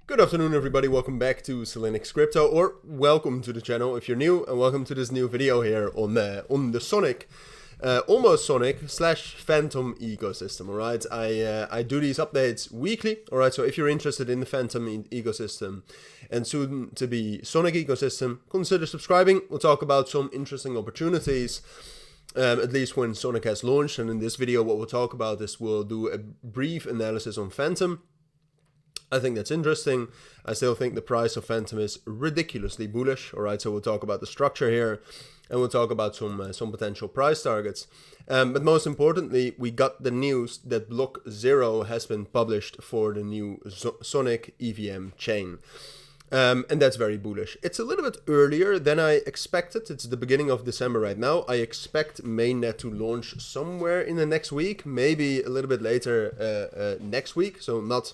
Good afternoon everybody, welcome back to Cilinix Crypto, or welcome to the channel if you're new, and welcome to this new video here on the Sonic, almost Sonic / Fantom ecosystem, alright? I do these updates weekly, alright? So if you're interested in the Fantom ecosystem and soon to be Sonic ecosystem, consider subscribing. We'll talk about some interesting opportunities, at least when Sonic has launched, and in this video what we'll talk about is we'll do a brief analysis on Fantom. I think that's interesting. I still think the price of Fantom is ridiculously bullish. All right, so we'll talk about the structure here, and we'll talk about some potential price targets. But most importantly, we got the news that Block 0 has been published for the new Sonic EVM chain. And that's very bullish. It's a little bit earlier than I expected. It's the beginning of December right now. I expect mainnet to launch somewhere in the next week, maybe a little bit later next week. So not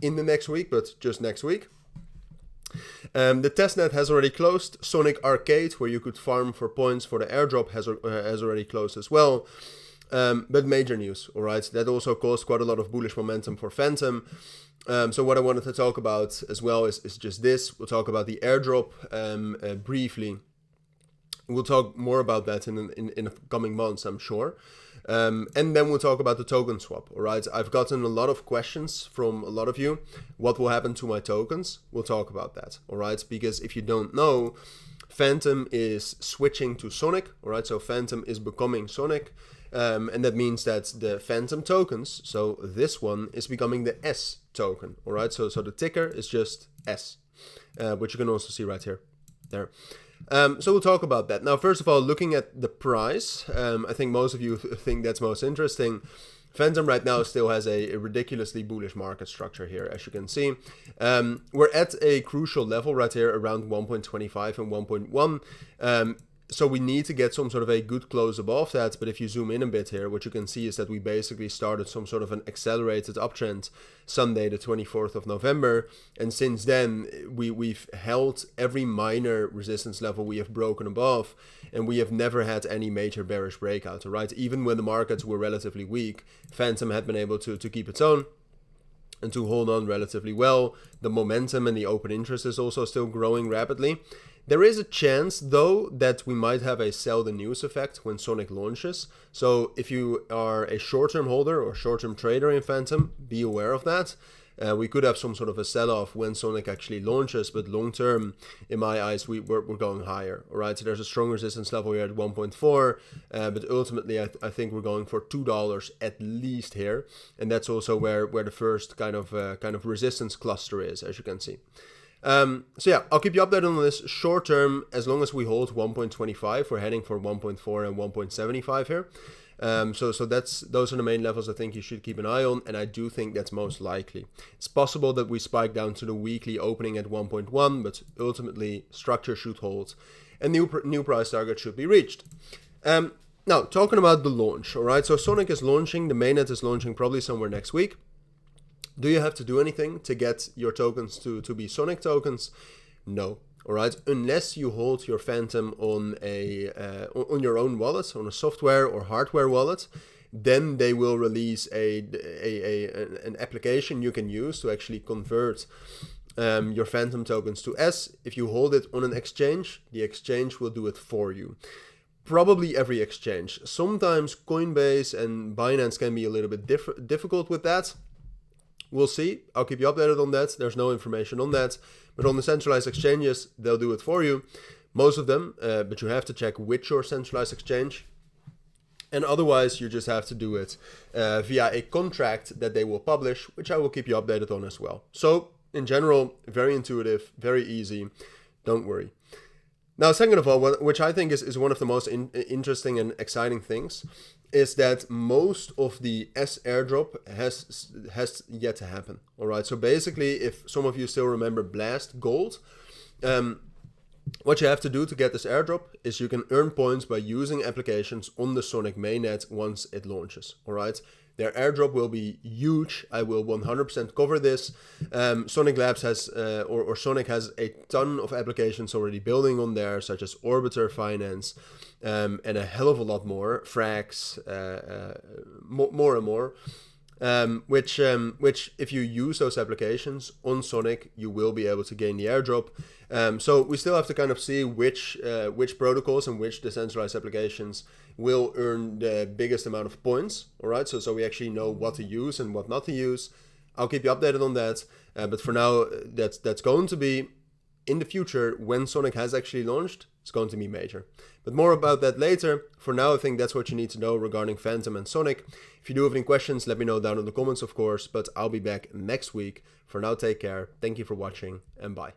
in the next week, but just next week. The testnet has already closed. Sonic Arcade, where you could farm for points for the airdrop, has already closed as well. But major news, all right? That also caused quite a lot of bullish momentum for Fantom. So what I wanted to talk about as well is just this. We'll talk about the airdrop briefly. We'll talk more about that in the coming months, I'm sure. And then we'll talk about the token swap, all right? I've gotten a lot of questions from a lot of you. What will happen to my tokens? We'll talk about that, all right? Because if you don't know, Fantom is switching to Sonic, all right? So Fantom is becoming Sonic, and that means that the Fantom tokens, so this one is becoming the S token, all right? So the ticker is just S, which you can also see right here, there. So we'll talk about that. Now, first of all, looking at the price, I think most of you think that's most interesting. Fantom right now still has a ridiculously bullish market structure here, as you can see. We're at a crucial level right here, around 1.25 and 1.1. So we need to get some sort of a good close above that, but if you zoom in a bit here, what you can see is that we basically started some sort of an accelerated uptrend Sunday the 24th of November, and since then we've held every minor resistance level we have broken above, and we have never had any major bearish breakout, right? Even when the markets were relatively weak, Fantom had been able to keep its own and to hold on relatively well. The momentum and the open interest is also still growing rapidly. There is a chance, though, that we might have a sell the news effect when Sonic launches. So if you are a short-term holder or short-term trader in Fantom, be aware of that. We could have some sort of a sell-off when Sonic actually launches, but long-term, in my eyes, we're going higher. All right, so there's a strong resistance level here at 1.4, but ultimately, I think we're going for $2 at least here, and that's also where the first kind of resistance cluster is, as you can see. So yeah, I'll keep you updated on this short term. As long as we hold 1.25, we're heading for 1.4 and 1.75 here. So those are the main levels I think you should keep an eye on, and I do think that's most likely. It's possible that we spike down to the weekly opening at 1.1, but ultimately structure should hold, and new price target should be reached. Now, talking about the launch, all right? So Sonic is launching, the mainnet is launching probably somewhere next week. Do you have to do anything to get your tokens to be Sonic tokens? No. All right, unless you hold your Fantom on on your own wallet, on a software or hardware wallet, then they will release an application you can use to actually convert your Fantom tokens to S. If you hold it on an exchange, the exchange will do it for you. Probably every exchange. Sometimes Coinbase and Binance can be a little bit difficult with that. We'll see. I'll keep you updated on that. There's no information on that. But on the centralized exchanges, they'll do it for you. Most of them, but you have to check which your centralized exchange. And otherwise, you just have to do it via a contract that they will publish, which I will keep you updated on as well. So, in general, very intuitive, very easy. Don't worry. Now, second of all, which I think is one of the most interesting and exciting things, is that most of the S airdrop has yet to happen. All right, so basically, if some of you still remember Blast Gold, what you have to do to get this airdrop is you can earn points by using applications on the Sonic mainnet once it launches. All right, their airdrop will be huge. I will 100% cover this. Sonic Labs has, or Sonic has a ton of applications already building on there, such as Orbiter Finance, and a hell of a lot more, Frax, more and more. which if you use those applications on Sonic, you will be able to gain the airdrop. So we still have to kind of see which protocols and which decentralized applications will earn the biggest amount of points. All right, so we actually know what to use and what not to use. I'll keep you updated on that. But for now, that's going to be in the future when Sonic has actually launched. It's going to be major. But more about that later. For now, I think that's what you need to know regarding Fantom and Sonic. If you do have any questions, let me know down in the comments, of course. But I'll be back next week. For now, take care. Thank you for watching, and bye.